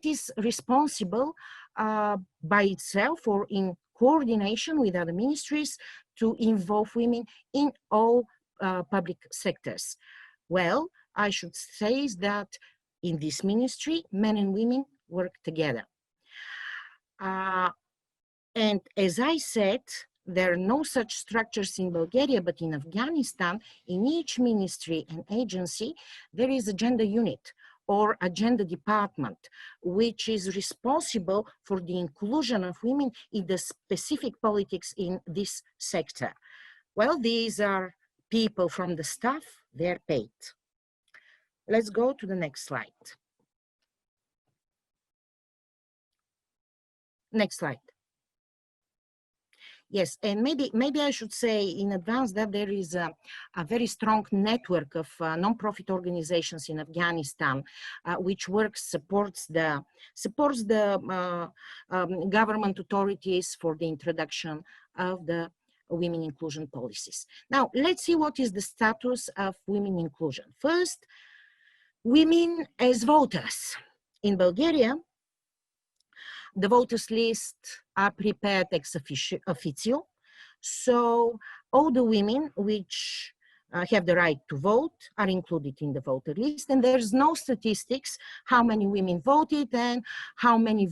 it is responsible by itself or in coordination with other ministries to involve women in all public sectors. Well, I should say that in this ministry, men and women work together. And as I said, there are no such structures in Bulgaria, but in Afghanistan, in each ministry and agency, there is a gender unit or a gender department, which is responsible for the inclusion of women in the specific politics in this sector. Well, these are people from the staff, they're paid. Let's go to the next slide. Next slide. Yes, and maybe I should say in advance that there is a very strong network of non-profit organizations in Afghanistan, which supports the government authorities for the introduction of the women inclusion policies. Now, let's see what is the status of women inclusion. First, women as voters. In Bulgaria, the voters list are prepared ex officio. So all the women which have the right to vote are included in the voter list. And there's no statistics how many women voted and how many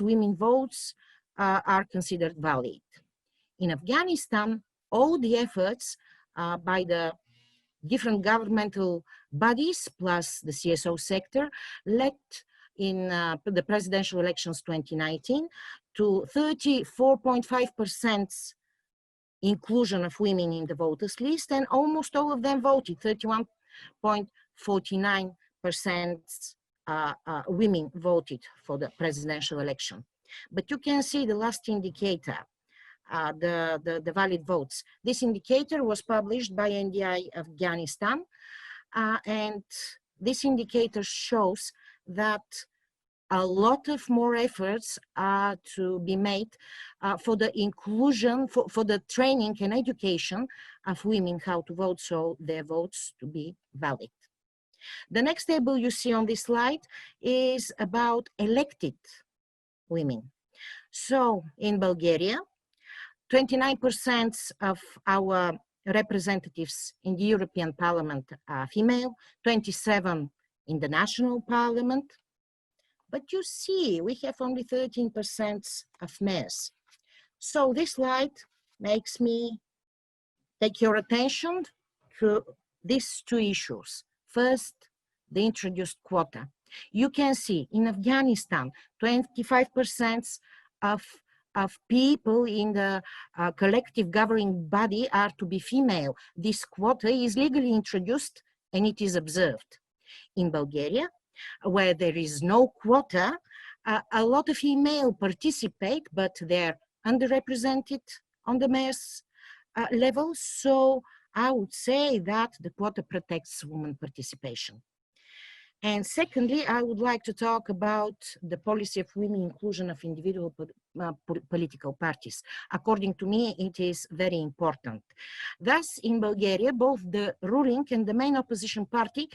women votes are considered valid. In Afghanistan, all the efforts by the different governmental bodies plus the CSO sector led in the presidential elections 2019 to 34.5% inclusion of women in the voters list, and almost all of them voted, 31.49% women voted for the presidential election. But you can see the last indicator, the valid votes. This indicator was published by NDI Afghanistan, and this indicator shows that a lot of more efforts are to be made for the inclusion, for the training and education of women how to vote, so their votes to be valid. The next table you see on this slide is about elected women. So in Bulgaria, 29% of our representatives in the European Parliament are female, 27% in the national parliament. But you see, we have only 13% of males. So this slide makes me take your attention to these two issues. First, the introduced quota. You can see in Afghanistan, 25% of people in the collective governing body are to be female. This quota is legally introduced and it is observed. In Bulgaria, where there is no quota, a lot of female participate, but they're underrepresented on the males level. So I would say that the quota protects women participation. And secondly, I would like to talk about the policy of women inclusion of individual political parties. According to me, it is very important. Thus, in Bulgaria, both the ruling and the main opposition party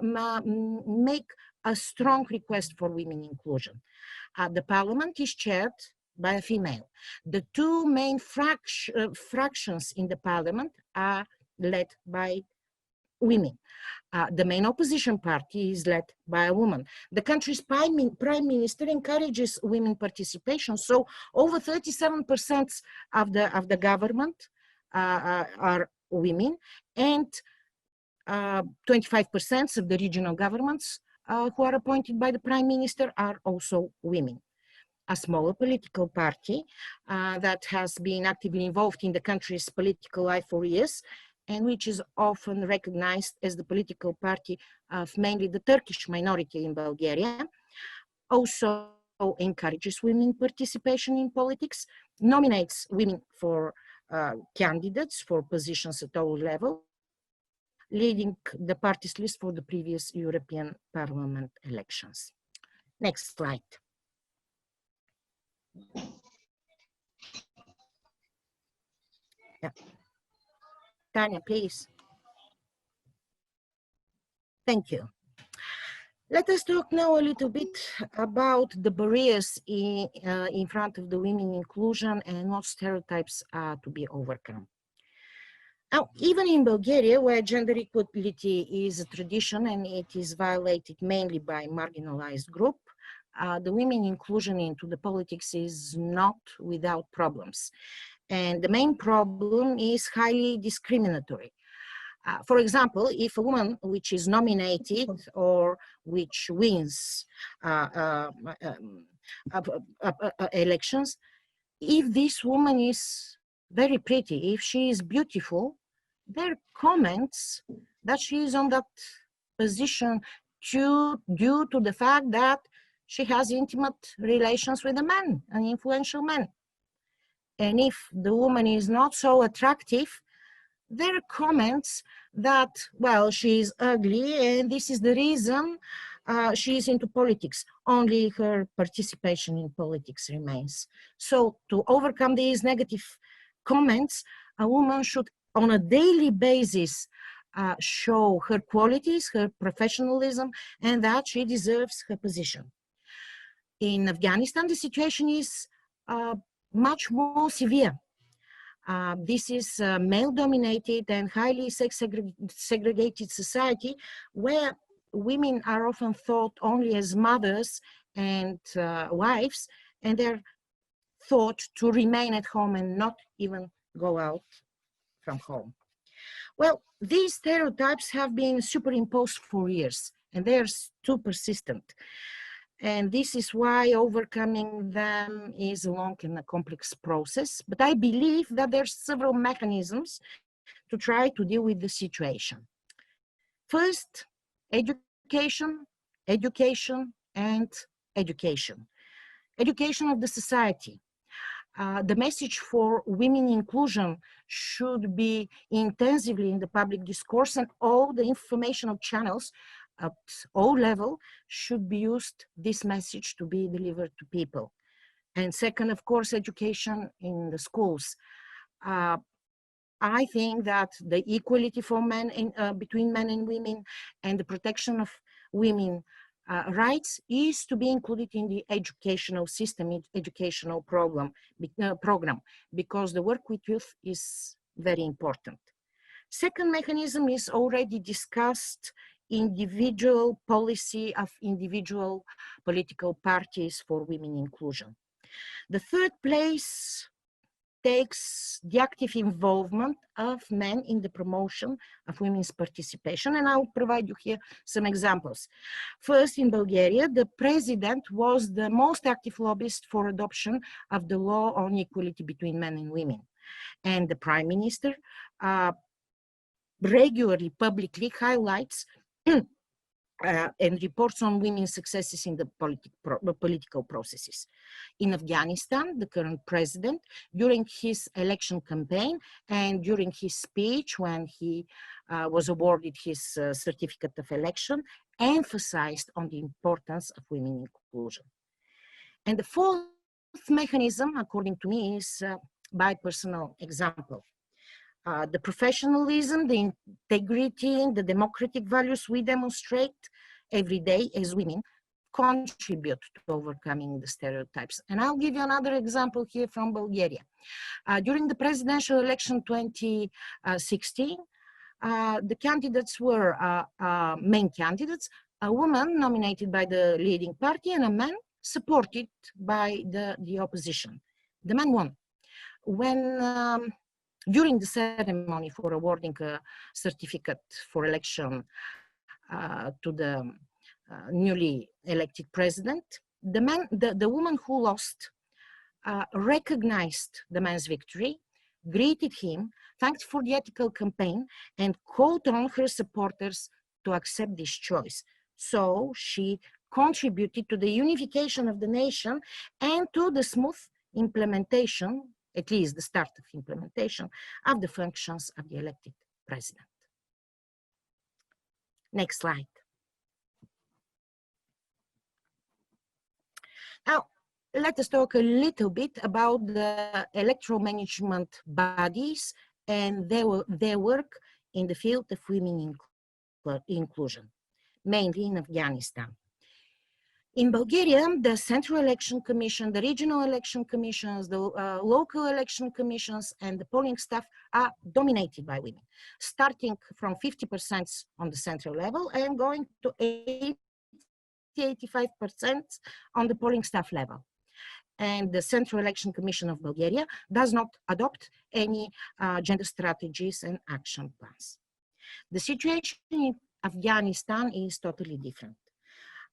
make a strong request for women inclusion. The parliament is chaired by a female. The two main fractions in the parliament are led by women. The main opposition party is led by a woman. The country's prime minister encourages women participation. So over 37% of the government are women, and 25% of the regional governments who are appointed by the prime minister are also women. A smaller political party that has been actively involved in the country's political life for years, and which is often recognized as the political party of mainly the Turkish minority in Bulgaria, also encourages women participation in politics, nominates women for candidates for positions at all levels, leading the party's list for the previous European Parliament elections. Next slide. Yeah. Tanya, please. Thank you. Let us talk now a little bit about the barriers in front of the women inclusion and what stereotypes are to be overcome. Now, even in Bulgaria, where gender equality is a tradition and it is violated mainly by marginalized group, the women inclusion into the politics is not without problems. And the main problem is highly discriminatory. For example, if a woman which is nominated or which wins elections, if this woman is very pretty, if she is beautiful, there are comments that she is on that position due to the fact that she has intimate relations with a man, an influential man. And if the woman is not so attractive, there are comments that, well, she is ugly and this is the reason she is into politics. Only her participation in politics remains. So to overcome these negative comments, a woman should on a daily basis show her qualities, her professionalism, and that she deserves her position. In Afghanistan, the situation is much more severe. This is a male-dominated and highly sex-segregated society where women are often thought only as mothers and wives, and they're thought to remain at home and not even go out from home. Well, these stereotypes have been superimposed for years, and they're too persistent. And this is why overcoming them is a long and a complex process. But I believe that there are several mechanisms to try to deal with the situation. First, education, education, and education. Education of the society. The message for women inclusion should be intensively in the public discourse, and all the informational channels at all levels should be used, this message to be delivered to people. And second, of course, education in the schools. I think that the equality for men between men and women and the protection of women rights is to be included in the educational system, educational program, because the work with youth is very important. Second mechanism is already discussed: individual policy of individual political parties for women inclusion. The third place takes the active involvement of men in the promotion of women's participation, and I'll provide you here some examples. First, in Bulgaria, the president was the most active lobbyist for adoption of the law on equality between men and women, and the prime minister regularly publicly highlights and reports on women's successes in the political processes. In Afghanistan, the current president, during his election campaign and during his speech when he was awarded his certificate of election, emphasized on the importance of women inclusion. And the fourth mechanism, according to me, is by personal example. The professionalism, the integrity, the democratic values we demonstrate every day as women contribute to overcoming the stereotypes. And I'll give you another example here from Bulgaria. During the presidential election 2016, the candidates were main candidates, a woman nominated by the leading party and a man supported by the opposition. The man won. When during the ceremony for awarding a certificate for election to the newly elected president, the woman who lost recognized the man's victory, greeted him, thanked for the ethical campaign, and called on her supporters to accept this choice. So she contributed to the unification of the nation and to the smooth implementation, at least the start of implementation, of the functions of the elected president. Next slide. Now, let us talk a little bit about the electoral management bodies and their work in the field of women inclusion. mainly in Afghanistan. In Bulgaria, the Central Election Commission, the regional election commissions, the local election commissions, and the polling staff are dominated by women, starting from 50% on the central level and going to 85% on the polling staff level. And the Central Election Commission of Bulgaria does not adopt any gender strategies and action plans. The situation in Afghanistan is totally different.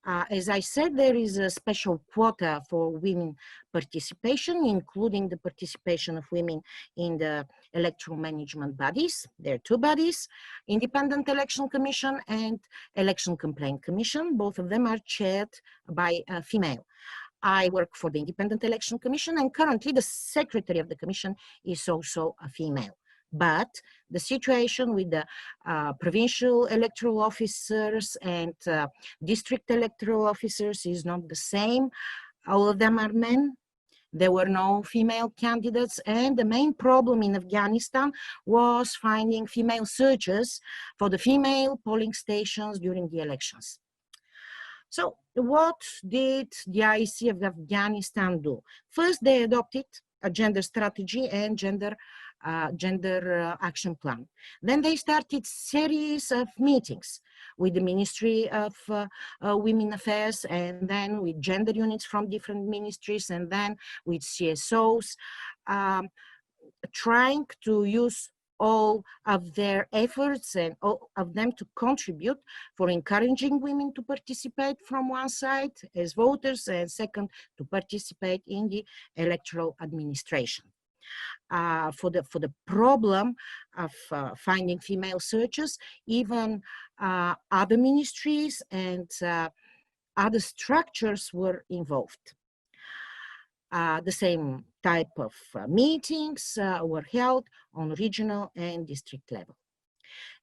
As I said, there is a special quota for women participation, including the participation of women in the electoral management bodies. There are two bodies, Independent Election Commission and Election Complaint Commission. Both of them are chaired by a female. I work for the Independent Election Commission, and currently the secretary of the commission is also a female. But the situation with the provincial electoral officers and district electoral officers is not the same. All of them are men. There were no female candidates, and the main problem in Afghanistan was finding female searchers for the female polling stations during the elections. So what did the IEC of Afghanistan do? First, they adopted a gender strategy and gender action plan. Then they started series of meetings with the Ministry of Women Affairs, and then with gender units from different ministries, and then with CSOs, trying to use all of their efforts and all of them to contribute for encouraging women to participate from one side as voters, and second, to participate in the electoral administration. For the problem of finding female searchers, even other ministries and other structures were involved. The same type of meetings were held on regional and district level.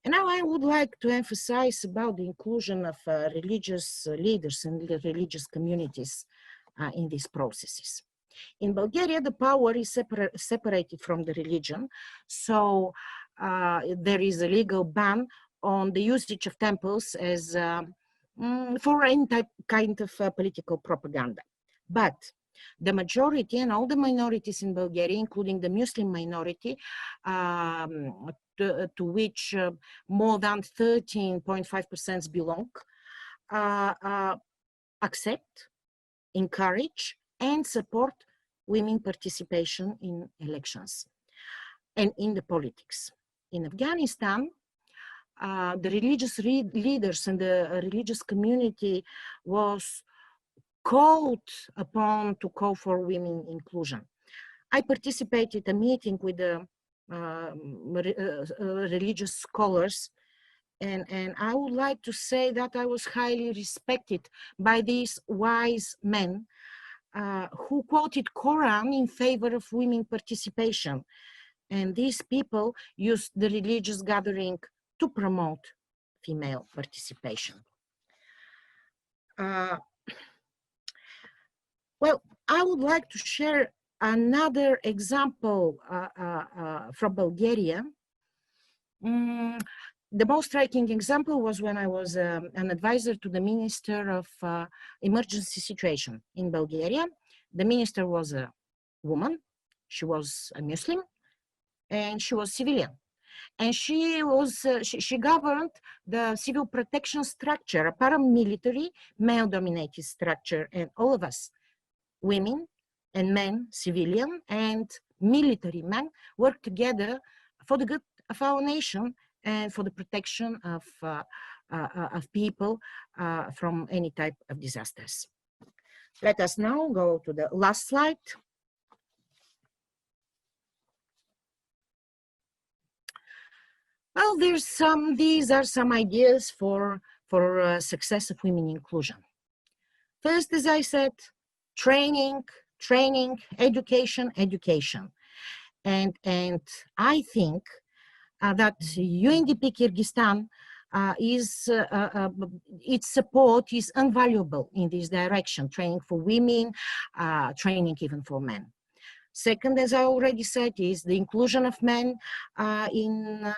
And now I would like to emphasize about the inclusion of religious leaders and religious communities in these processes. In Bulgaria, the power is separated from the religion, so there is a legal ban on the usage of temples as for any kind of political propaganda. But the majority and all the minorities in Bulgaria, including the Muslim minority, to which more than 13.5% belong, accept, encourage, and support women participation in elections and in the politics. In Afghanistan, the religious leaders and the religious community was called upon to call for women inclusion. I participated in a meeting with the religious scholars, and I would like to say that I was highly respected by these wise men who quoted Quran in favor of women participation. And these people used the religious gathering to promote female participation. Well, I would like to share another example from Bulgaria. The most striking example was when I was an advisor to the Minister of Emergency Situation in Bulgaria. The minister was a woman, she was a Muslim, and she was civilian. And she governed the civil protection structure, a paramilitary, male-dominated structure, and all of us, women and men, civilian and military men, work together for the good of our nation and for the protection of people from any type of disasters. Let us now go to the last slide. Well, these are some ideas for success of women inclusion. First, as I said, training, education. And I think that UNDP Kyrgyzstan its support is invaluable in this direction, training for women, training even for men. Second, as I already said, is the inclusion of men in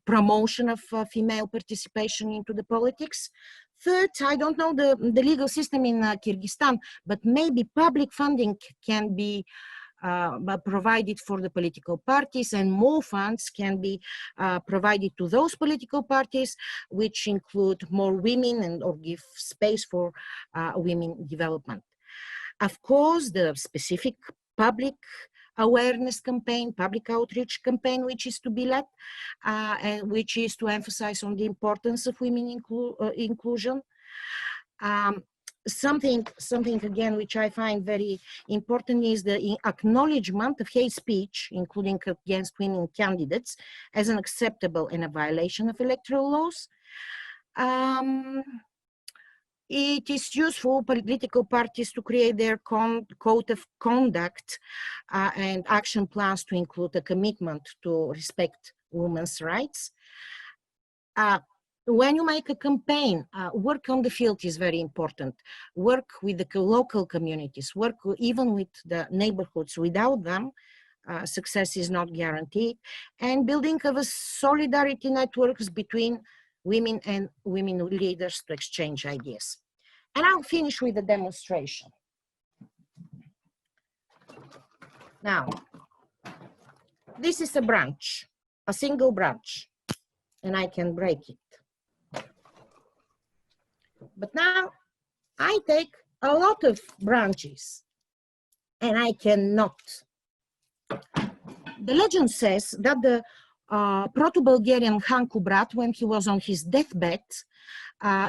promotion of female participation into the politics. Third, I don't know the legal system in Kyrgyzstan, but maybe public funding can be provided for the political parties, and more funds can be provided to those political parties which include more women and or give space for women development. Of course, the specific public awareness campaign, public outreach campaign, which is to be led, and which is to emphasize on the importance of women inclusion. Something again which I find very important is the acknowledgement of hate speech, including against women candidates, as unacceptable and a violation of electoral laws. It is useful for political parties to create their code of conduct and action plans to include a commitment to respect women's rights. When you make a campaign, work on the field is very important. Work with the local communities, work even with the neighborhoods. Without them, success is not guaranteed. And building of a solidarity networks between women and women leaders to exchange ideas. And I'll finish with a demonstration. Now, this is a branch, a single branch, and I can break it. But now I take a lot of branches and I cannot. The legend says that the Proto-Bulgarian Han Kubrat, when he was on his deathbed,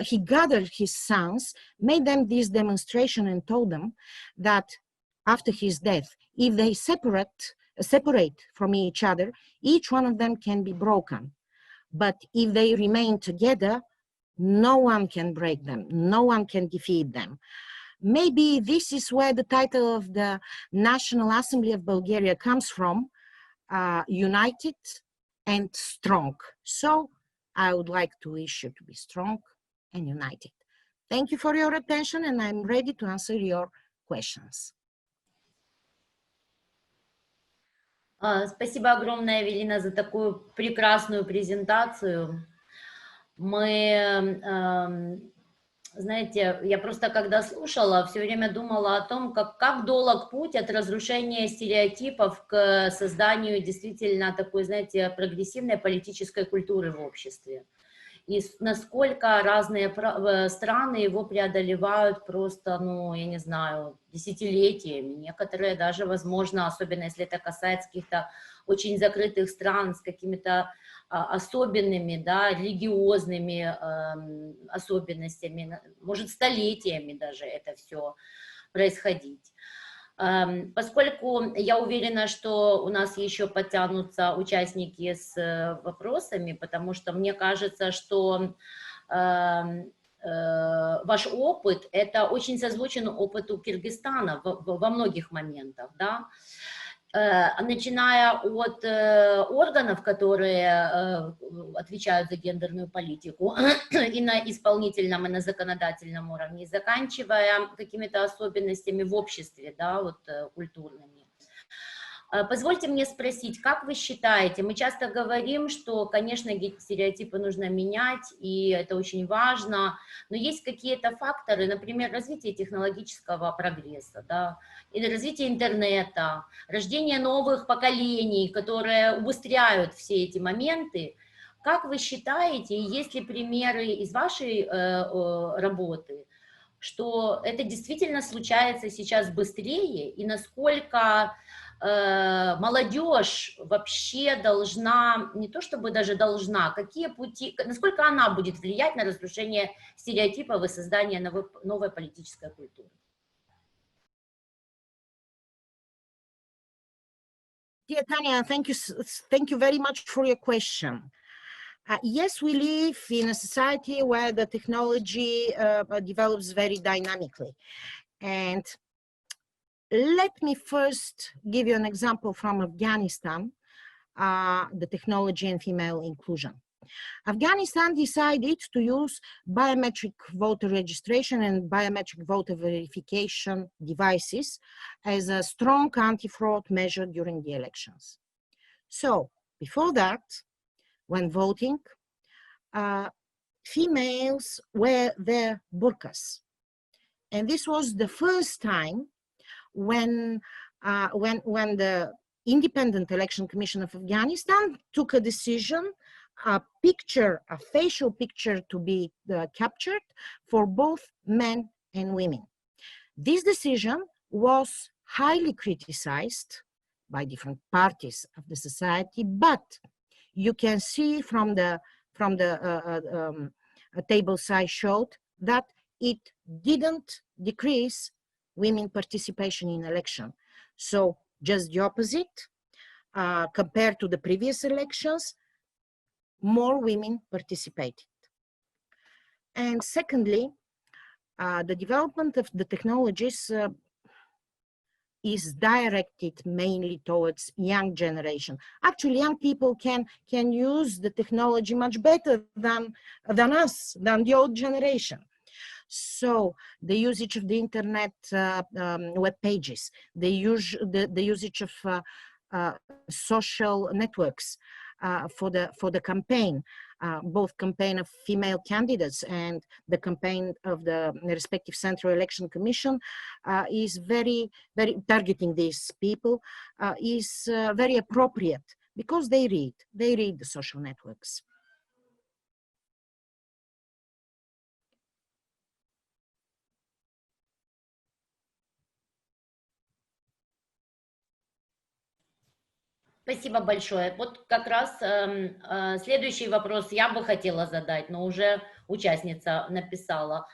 he gathered his sons, made them this demonstration and told them that after his death, if they separate from each other, each one of them can be broken. But if they remain together, no one can break them, no one can defeat them. Maybe this is where the title of the National Assembly of Bulgaria comes from, united and strong. So I would like to wish you to be strong and united. Thank you for your attention, and I'm ready to answer your questions. Спасибо огромное, Эвелина, за такую прекрасную презентацию. Мы, знаете, я просто когда слушала, все время думала о том, как долг путь от разрушения стереотипов к созданию действительно такой, знаете, прогрессивной политической культуры в обществе. И насколько разные страны его преодолевают просто, ну, я не знаю, десятилетиями. Некоторые даже, возможно, особенно если это касается каких-то очень закрытых стран с какими-то особенными, да, религиозными особенностями, может, столетиями даже это все происходить. Поскольку я уверена, что у нас еще подтянутся участники с вопросами, потому что мне кажется, что ваш опыт, это очень созвучен опыту Кыргызстана во многих моментах, да? Начиная от органов, которые отвечают за гендерную политику и на исполнительном, и на законодательном уровне, заканчивая какими-то особенностями в обществе, да, вот культурными. Позвольте мне спросить, как вы считаете, мы часто говорим, что, конечно, стереотипы нужно менять, и это очень важно, но есть какие-то факторы, например, развитие технологического прогресса, да, или развитие интернета, рождение новых поколений, которые убыстряют все эти моменты. Как вы считаете, есть ли примеры из вашей работы, что это действительно случается сейчас быстрее, и насколько молодежь вообще должна, не то чтобы даже должна, какие пути, насколько она будет влиять на разрушение стереотипов и создание новой политической культуры? Dear Tanya, thank you very much for your question. Yes, we live in a society where the technology develops very dynamically. And let me first give you an example from Afghanistan, the technology and female inclusion. Afghanistan decided to use biometric voter registration and biometric voter verification devices as a strong anti-fraud measure during the elections. So before that, when voting, females wear their burqas. And this was the first time when the Independent Election Commission of Afghanistan took a decision, a facial picture to be captured for both men and women. This decision was highly criticized by different parties of the society, but you can see from the tables I showed that it didn't decrease women participation in election. So just the opposite, compared to the previous elections, more women participated. And secondly, the development of the technologies is directed mainly towards young generation. Actually, young people can use the technology much better than us, than the old generation. So the usage of the internet web pages, the usage of social networks for the campaign, both campaign of female candidates and the campaign of the respective Central Election Commission is very targeting these people, is very appropriate because they read the social networks. Спасибо большое. Вот как раз следующий вопрос я бы хотела задать, но уже участница написала.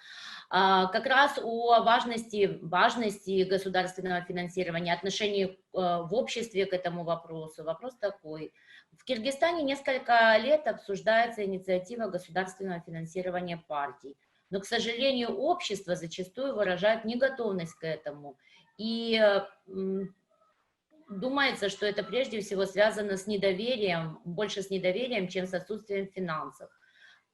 Как раз о важности государственного финансирования, отношении в обществе к этому вопросу. Вопрос такой. В Киргизстане несколько лет обсуждается инициатива государственного финансирования партий, но, к сожалению, общество зачастую выражает неготовность к этому. И думается, что это прежде всего связано с недоверием, больше с недоверием, чем с отсутствием финансов.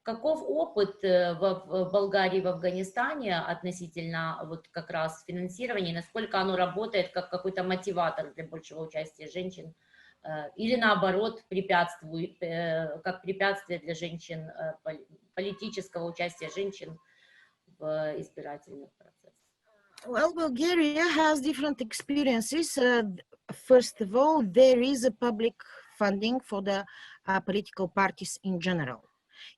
Каков опыт в Болгарии, в Афганистане относительно вот как раз финансирования, насколько оно работает как какой-то мотиватор для большего участия женщин или наоборот как препятствие для женщин, политического участия женщин в избирательных процессах? Well, Bulgaria has different experiences. First of all, there is a public funding for the political parties in general.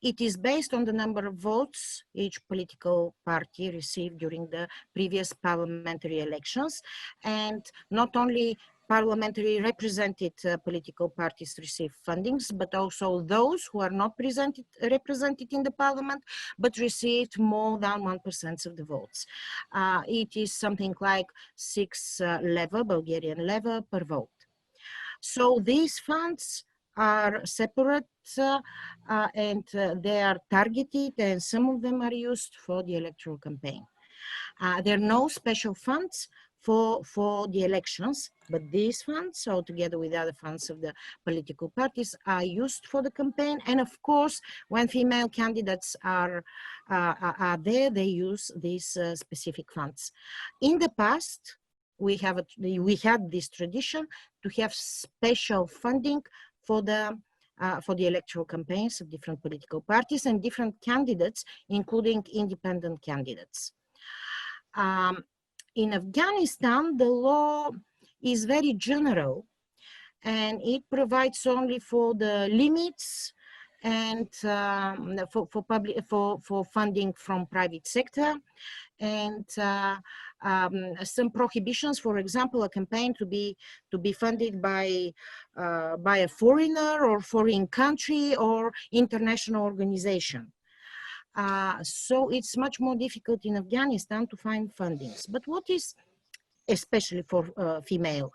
It is based on the number of votes each political party received during the previous parliamentary elections. And not only parliamentary represented political parties receive fundings, but also those who are not represented in the parliament, but received more than 1% of the votes. It is something like 6 leva, Bulgarian leva per vote. So these funds are separate and they are targeted, and some of them are used for the electoral campaign. There are no special funds for the elections, but these funds, so together with other funds of the political parties, are used for the campaign. And of course, when female candidates are there, they use these specific funds. In the past, we had this tradition to have special funding for the electoral campaigns of different political parties and different candidates, including independent candidates. In Afghanistan, the law is very general, and it provides only for the limits and for funding from private sector, and some prohibitions. For example, a campaign to be funded by a foreigner or foreign country or international organization. So it's much more difficult in Afghanistan to find fundings. But what is, especially for female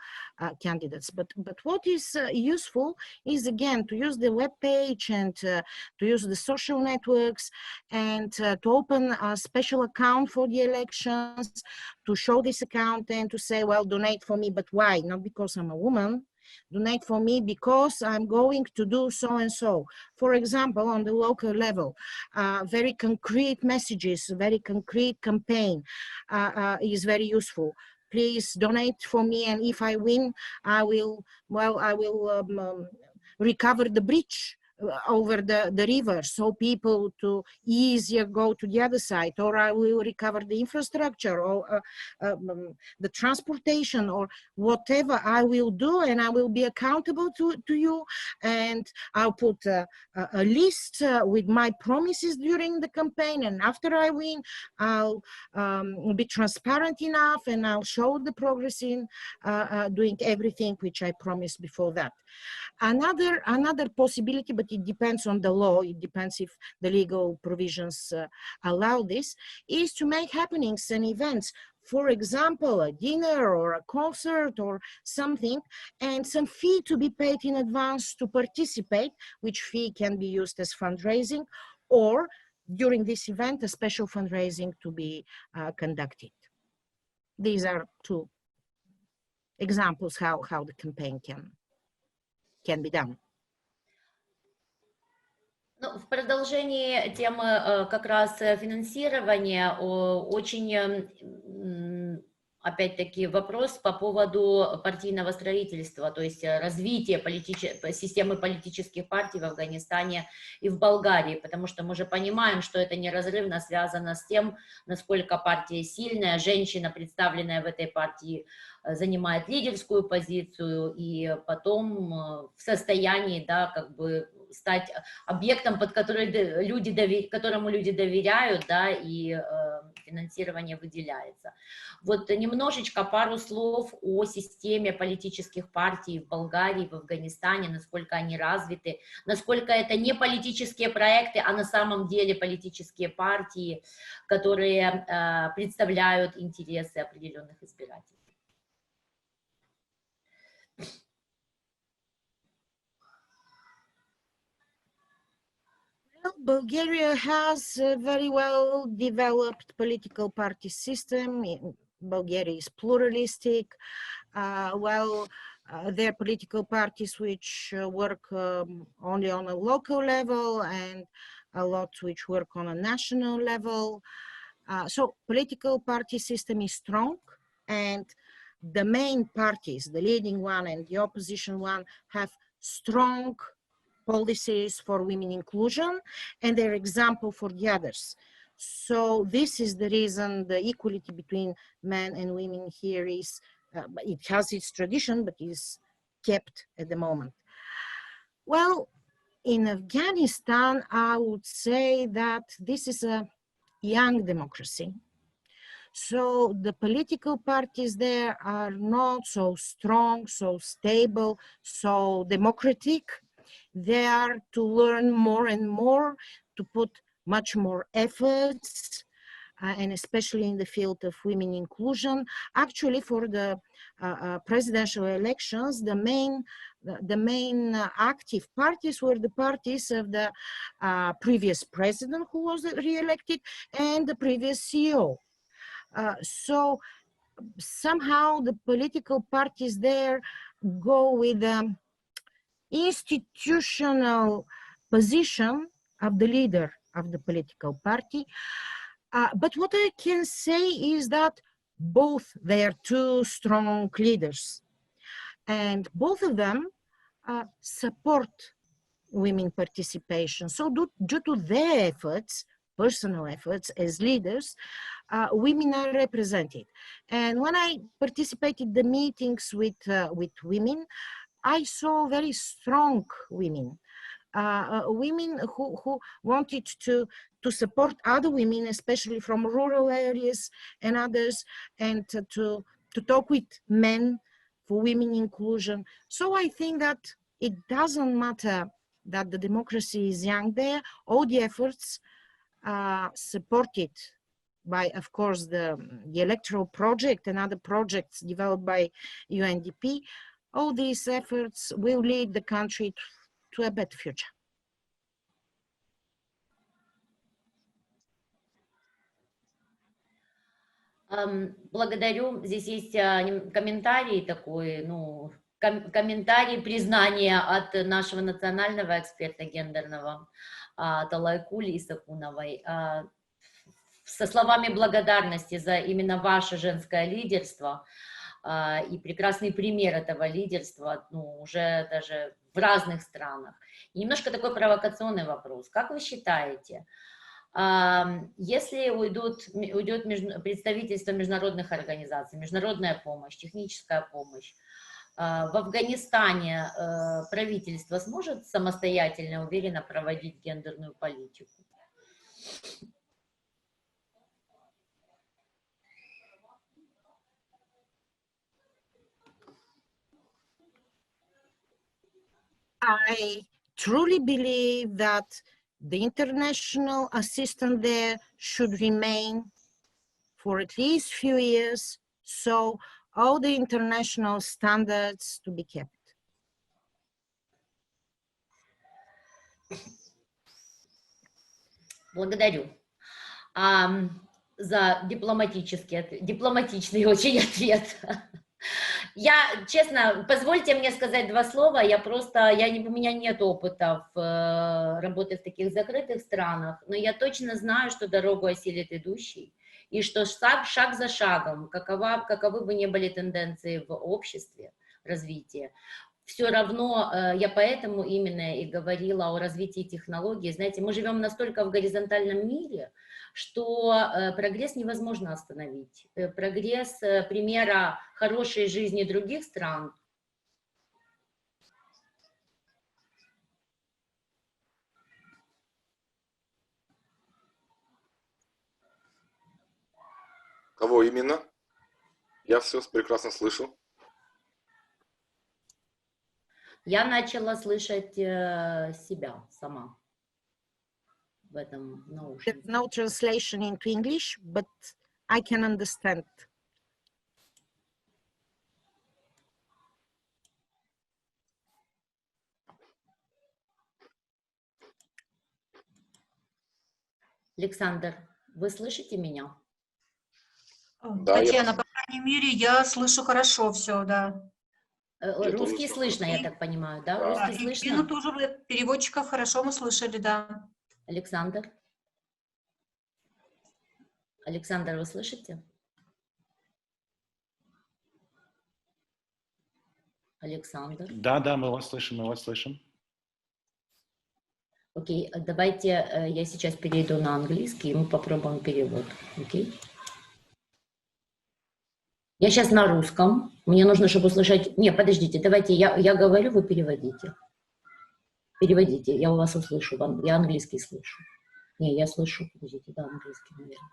candidates, but what is useful is, again, to use the web page and to use the social networks and to open a special account for the elections, to show this account and to say, well, donate for me, but why? Not because I'm a woman. Donate for me because I'm going to do so and so. For example, on the local level, very concrete messages, very concrete campaign is very useful. Please donate for me, and if I win, I will recover the bridge over the river, so people to easier go to the other side, or I will recover the infrastructure, or the transportation, or whatever I will do, and I will be accountable to you, and I'll put a list with my promises during the campaign, and after I win, I'll be transparent enough, and I'll show the progress in doing everything which I promised before that. Another possibility, but it depends on the law, it depends if the legal provisions allow this, is to make happenings and events, for example, a dinner or a concert or something, and some fee to be paid in advance to participate, which fee can be used as fundraising, or during this event, a special fundraising to be conducted. These are two examples how the campaign can be done. Ну, в продолжении темы как раз финансирования, очень, опять-таки, вопрос по поводу партийного строительства, то есть развития системы политических партий в Афганистане и в Болгарии, потому что мы же понимаем, что это неразрывно связано с тем, насколько партия сильная, женщина, представленная в этой партии, занимает лидерскую позицию и потом в состоянии, да, как бы стать объектом, которому люди доверяют, да, и финансирование выделяется. Вот немножечко, пару слов о системе политических партий в Болгарии, в Афганистане, насколько они развиты, насколько это не политические проекты, а на самом деле политические партии, которые представляют интересы определенных избирателей. Bulgaria has a very well developed political party system. Bulgaria is pluralistic. There are political parties which work only on a local level and a lot which work on a national level. So political party system is strong, and the main parties, the leading one and the opposition one, have strong policies for women inclusion, and they're example for the others. So this is the reason the equality between men and women here is, it has its tradition, but is kept at the moment. Well, in Afghanistan, I would say that this is a young democracy. So the political parties there are not so strong, so stable, so democratic. They are to learn more and more, to put much more efforts, and especially in the field of women inclusion. Actually, for the presidential elections, the main active parties were the parties of the previous president who was re-elected and the previous CEO. So somehow the political parties there go with the institutional position of the leader of the political party. But what I can say is that both they are two strong leaders, and both of them support women participation. So due to their efforts, personal efforts as leaders, women are represented. And when I participated in the meetings with women, I saw very strong women, women who wanted to support other women, especially from rural areas and others, and to talk with men for women inclusion. So I think that it doesn't matter that the democracy is young there. All the efforts supported by, of course, the electoral project and other projects developed by UNDP, all these efforts will lead the country to a better future. Благодарю. Здесь есть комментарий такой, ну, комментарий признания от нашего национального эксперта гендерного Талайкули Исакуновой со словами благодарности за именно ваше женское лидерство и прекрасный пример этого лидерства, ну, уже даже в разных странах. И немножко такой провокационный вопрос. Как вы считаете, если уйдет представительство международных организаций, международная помощь, техническая помощь, в Афганистане правительство сможет самостоятельно, уверенно проводить гендерную политику? I truly believe that the international assistance there should remain for at least few years, so all the international standards to be kept. Благодарю за дипломатичный очень ответ. Я, честно, позвольте мне сказать два слова, у меня нет опыта работы в таких закрытых странах, но я точно знаю, что дорогу осилит идущий, и что шаг за шагом, каковы бы ни были тенденции в обществе, развития, все равно я поэтому именно и говорила о развитии технологий. Знаете, мы живем настолько в горизонтальном мире, что прогресс невозможно остановить. Прогресс примера хорошей жизни других стран. Кого именно? Я все прекрасно слышу. Я начала слышать себя сама в этом наушнике. There's no translation into English, but I can understand. Александр, вы слышите меня? Да, Татьяна, по крайней мере, я слышу хорошо все, да. Русский слышно, я так понимаю, да? Да. Русский И слышно? Ирину тоже переводчиков хорошо мы слышали, да. Александр? Александр, вы слышите? Александр? Да, мы вас слышим. Окей, давайте я сейчас перейду на английский, и мы попробуем перевод. Окей? Я сейчас на русском. Мне нужно, чтобы услышать... Не, подождите, давайте я говорю, вы переводите. Переводите, я у вас услышу. Я английский слышу. Не, я слышу, подождите, да, английский, наверное.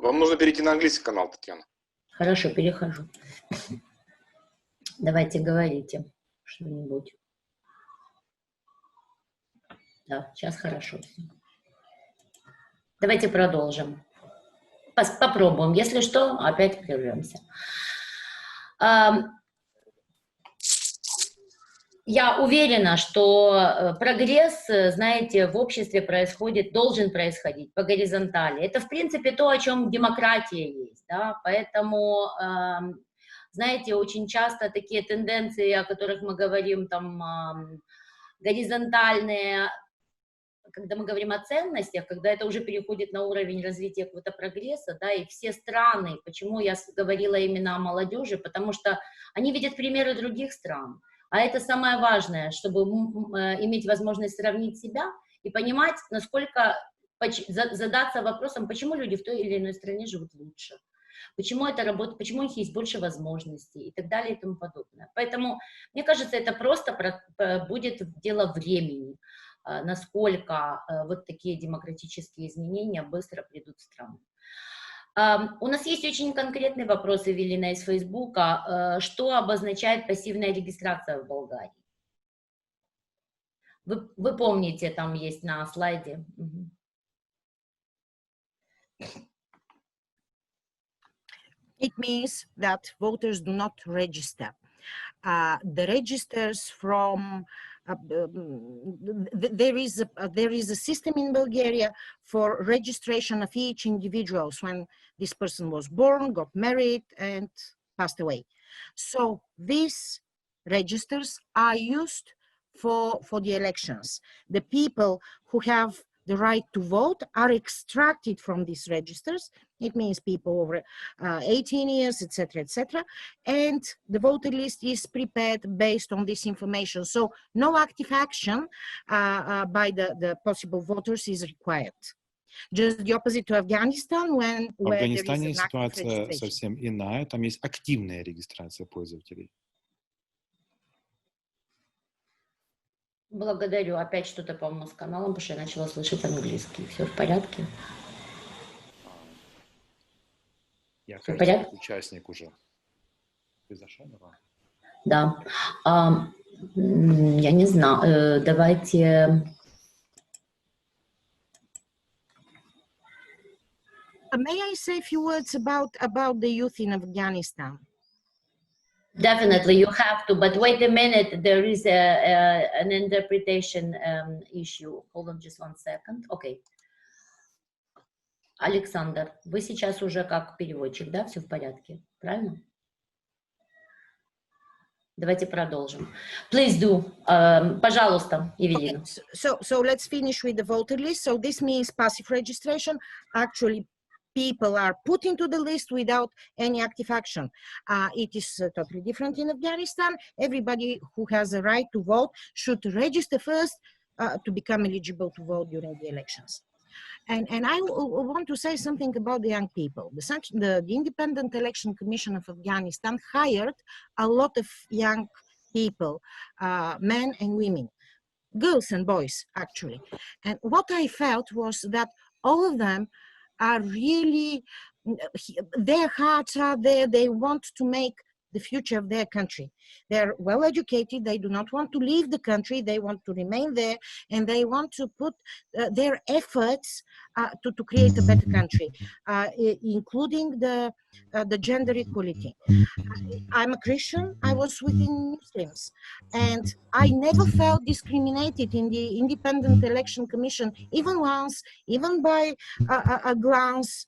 Вам нужно перейти на английский канал, Татьяна. Хорошо, перехожу. Давайте говорите что-нибудь. Да, сейчас хорошо. Давайте продолжим. Попробуем. Если что, опять прервемся. Я уверена, что прогресс, знаете, в обществе должен происходить по горизонтали. Это, в принципе, то, о чем демократия есть. Да? Поэтому, знаете, очень часто такие тенденции, о которых мы говорим, там, горизонтальные, когда мы говорим о ценностях, когда это уже переходит на уровень развития какого-то прогресса, да, и все страны, почему я говорила именно о молодежи, потому что они видят примеры других стран, а это самое важное, чтобы иметь возможность сравнить себя и понимать, насколько, задаться вопросом, почему люди в той или иной стране живут лучше, почему это работает, почему у них есть больше возможностей и так далее и тому подобное. Поэтому, мне кажется, это просто будет дело времени, насколько вот такие демократические изменения быстро придут в страну. У нас есть очень конкретные вопросы, Эвелина, из Фейсбука. Что обозначает пассивная регистрация в Болгарии? Вы помните, там есть на слайде. It means that voters do not register. The registers from there is a system in Bulgaria for registration of each individual when this person was born, got married, and passed away. So these registers are used for the elections. The people who have the right to vote are extracted from these registers It means people over 18 years, etc., etc. And the voter list is prepared based on this information. So no active action by the possible voters is required. Just the opposite to Afghanistan, В where there is Афганистане an active ситуация registration. совсем иная. Там есть активная регистрация пользователей. Благодарю. Опять что-то, по-моему, с каналом, потому что я начала слышать английский. Все в порядке? Я, Всё в кажется, порядке? участник уже. Ты зашел, Нора? Да. Я не знаю. Давайте... May I say a few words about the youth in Afghanistan? Definitely, you have to, but wait a minute, there is an interpretation issue. Hold on just 1 second. Okay. Александр, вы сейчас уже как переводчик, да? Все в порядке, правильно? Давайте продолжим. Please do. Пожалуйста, Евелина. Okay. So let's finish with the voter list. So this means passive registration. Actually, people are put into the list without any active action. It is totally different in Afghanistan. Everybody who has a right to vote should register first to become eligible to vote during the elections. And I want to say something about the young people. The Independent Election Commission of Afghanistan hired a lot of young people, men and women, girls and boys, actually. And what I felt was that all of them are really, their hearts are there. They want to make the future of their country. They're well educated. They do not want to leave the country. They want to remain there, and they want to put their efforts to create a better country, including the gender equality. I'm a Christian. I was within Muslims, and I never felt discriminated in the Independent Election Commission, even once, even by a glance.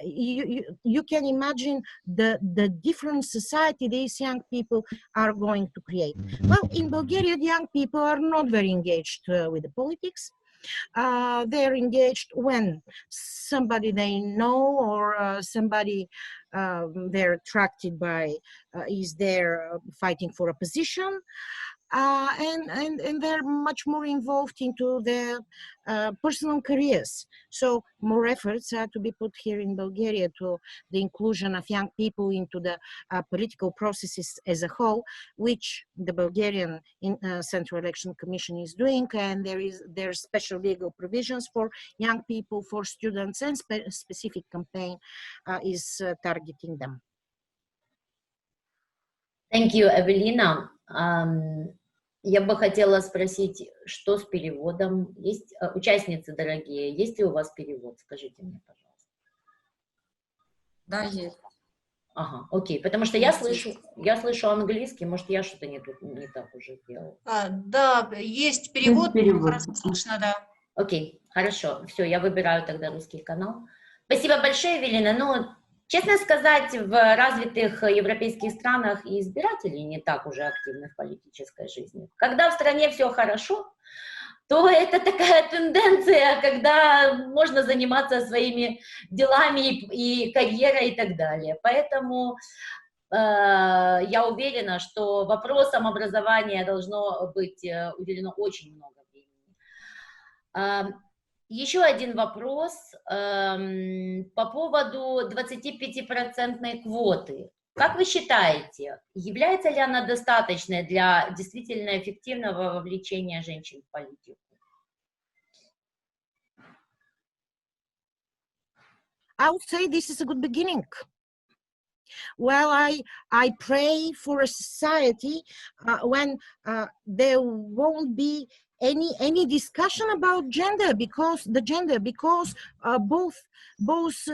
You can imagine the different society these young people are going to create. Well, in Bulgaria, the young people are not very engaged with the politics. They're engaged when somebody they know or somebody they're attracted by is there fighting for a position. And they're much more involved into their personal careers. So more efforts are to be put here in Bulgaria to the inclusion of young people into the political processes as a whole, which the Bulgarian Central Election Commission is doing, and there are special legal provisions for young people, for students, and specific campaign is targeting them. Thank you, Эвелина. Я бы хотела спросить, что с переводом? Есть участницы дорогие, есть ли у вас перевод? Скажите мне, пожалуйста. Да, есть. Ага, окей, потому что я слышу английский, может, я что-то не так уже делала. Да, есть перевод, хорошо слышно, да. Окей, хорошо, все, я выбираю тогда русский канал. Спасибо большое, Эвелина. Ну, честно сказать, в развитых европейских странах и избиратели не так уже активны в политической жизни. Когда в стране все хорошо, то это такая тенденция, когда можно заниматься своими делами и карьерой и так далее. Поэтому я уверена, что вопросам образования должно быть уделено очень много времени. Еще один вопрос по поводу 25% квоты. Как вы считаете, является ли она достаточной для действительно эффективного вовлечения женщин в политику? I would say this is a good beginning. Well, I pray for a society when there won't be any discussion about gender because both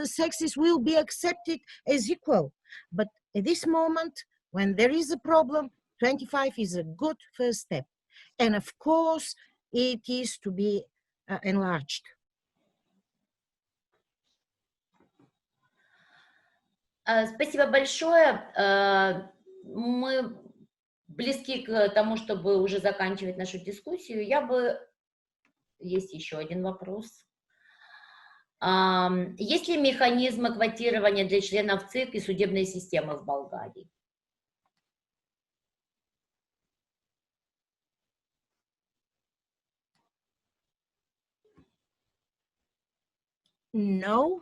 sexes will be accepted as equal. But at this moment, when there is a problem, 25 is a good first step. And of course, it is to be enlarged. Спасибо большое. Мы близки к тому, чтобы уже заканчивать нашу дискуссию. Есть еще один вопрос. Есть ли механизмы квотирования для членов ЦИК и судебной системы в Болгарии? No,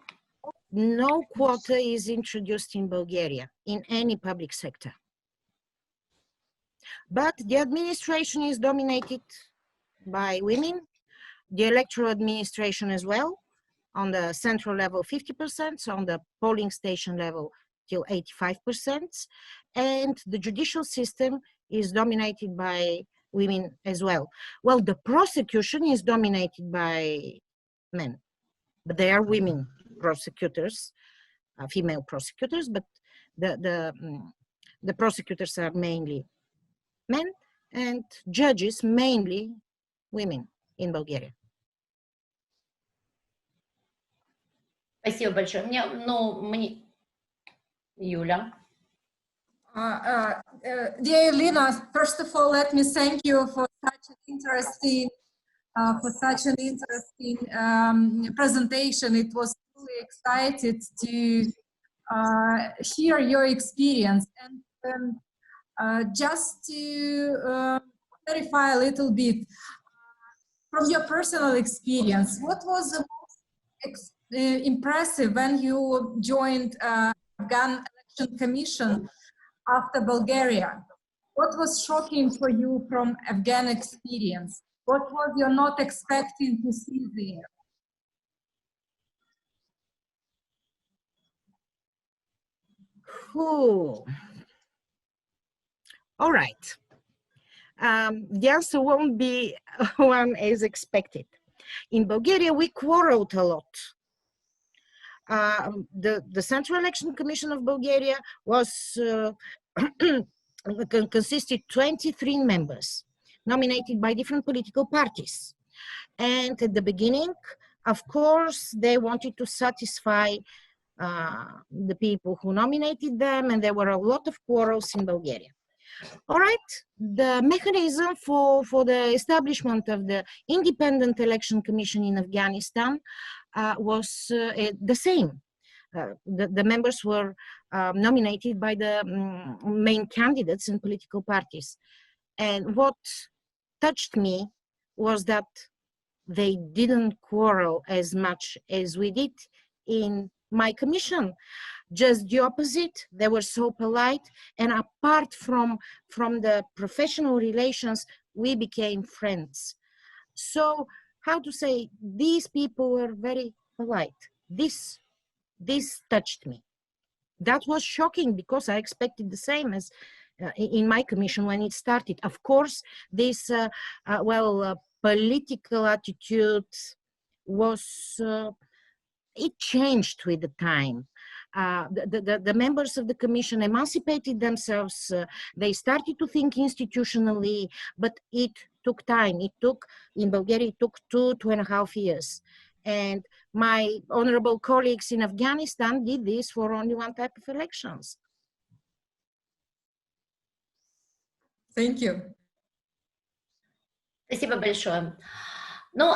no quota is introduced in Bulgaria in any public sector. But the administration is dominated by women, the electoral administration as well, on the central level 50%, on the polling station level till 85%, and the judicial system is dominated by women as well. Well, the prosecution is dominated by men, but they are women prosecutors, female prosecutors, but the prosecutors are mainly men, and judges mainly women in Bulgaria. Спасибо большое. Юля. Dear Lina, first of all, let me thank you for such an interesting presentation. It was really excited to hear your experience. And just to clarify a little bit, from your personal experience, what was the most impressive when you joined Afghan Election Commission after Bulgaria? What was shocking for you from Afghan experience? What was you not expecting to see there? All right. The answer won't be one as expected. In Bulgaria, we quarreled a lot. The Central Election Commission of Bulgaria was consisted 23 members nominated by different political parties. And at the beginning, of course, they wanted to satisfy the people who nominated them, and there were a lot of quarrels in Bulgaria. All right, the mechanism for the establishment of the Independent Election Commission in Afghanistan was the same. The members were nominated by the main candidates and political parties. And what touched me was that they didn't quarrel as much as we did in my commission. Just the opposite. They were so polite, and apart from the professional relations, we became friends. So, how to say, these people were very polite. This touched me. That was shocking because I expected the same as in my commission when it started. Of course, this political attitude was it changed with the time. The members of the commission emancipated themselves. They started to think institutionally, but it took time. In Bulgaria, it took 2.5 years. And my honorable colleagues in Afghanistan did this for only one type of elections. Thank you. Спасибо большое. Ну,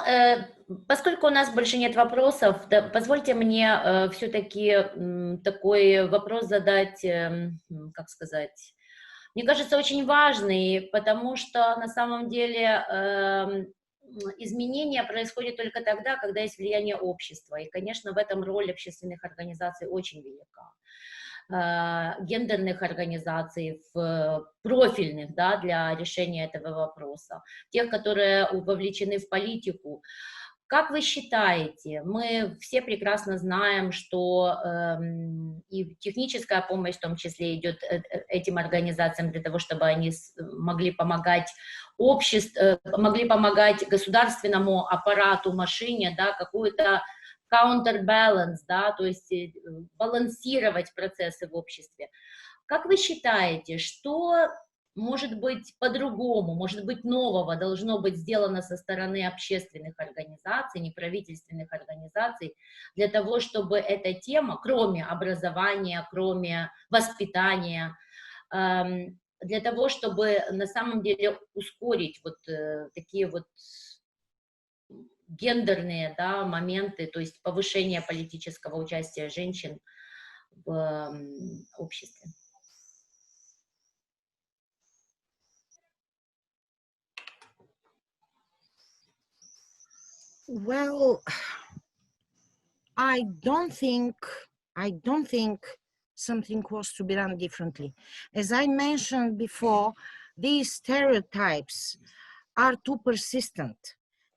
поскольку у нас больше нет вопросов, да, позвольте мне все-таки такой вопрос задать, как сказать, мне кажется, очень важный, потому что на самом деле изменения происходят только тогда, когда есть влияние общества, и, конечно, в этом роль общественных организаций очень велика. Гендерных организаций, профильных, да, для решения этого вопроса, тех, которые вовлечены в политику. Как вы считаете, мы все прекрасно знаем, что и техническая помощь в том числе идет этим организациям для того, чтобы они могли помогать обществу, могли помогать государственному аппарату, машине, да, какую-то counterbalance, да, то есть балансировать процессы в обществе. Как вы считаете, что может быть по-другому, может быть нового должно быть сделано со стороны общественных организаций, неправительственных организаций, для того, чтобы эта тема, кроме образования, кроме воспитания, для того, чтобы на самом деле ускорить вот такие вот гендерные, да, моменты, то есть повышение политического участия женщин в обществе. Well, I don't think something was to be done differently. As I mentioned before, these stereotypes are too persistent.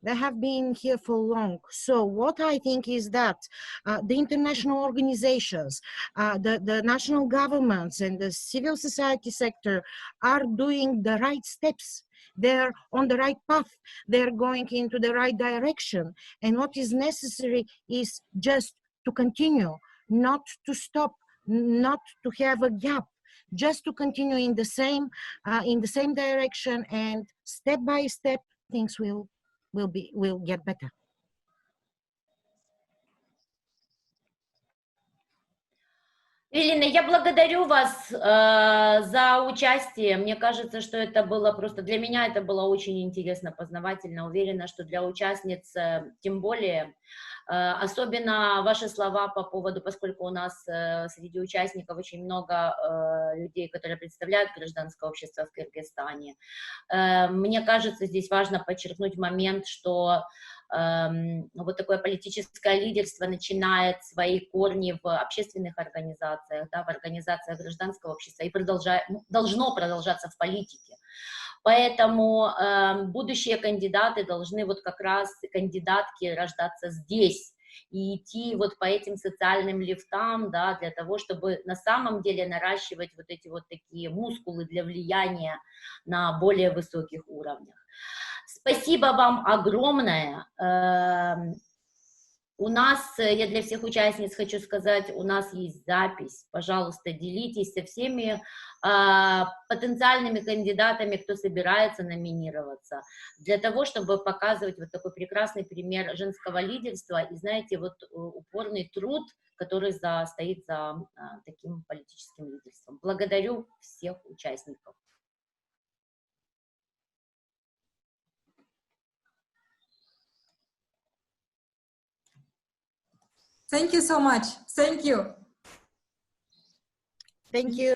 They have been here for long. So what I think is that the international organizations, the national governments and the civil society sector are doing the right steps. They're on the right path. They're going into the right direction. And what is necessary is just to continue, not to stop, not to have a gap, just to continue in the same direction, and step by step things will get better. Ирина, я благодарю вас за участие. Мне кажется, что это было просто, для меня это было очень интересно, познавательно. Уверена, что для участниц тем более. Особенно ваши слова по поводу, поскольку у нас среди участников очень много людей, которые представляют гражданское общество в Кыргызстане. Мне кажется, здесь важно подчеркнуть момент, что вот такое политическое лидерство начинает свои корни в общественных организациях, да, в организациях гражданского общества и должно продолжаться в политике. Поэтому будущие кандидаты должны вот как раз, кандидатки, рождаться здесь и идти вот по этим социальным лифтам, да, для того, чтобы на самом деле наращивать вот эти вот такие мускулы для влияния на более высоких уровнях. Спасибо вам огромное. У нас, я для всех участниц хочу сказать, у нас есть запись. Пожалуйста, делитесь со всеми потенциальными кандидатами, кто собирается номинироваться, для того, чтобы показывать вот такой прекрасный пример женского лидерства и, знаете, вот упорный труд, который стоит за таким политическим лидерством. Благодарю всех участников. Thank you so much. Thank you. Thank you.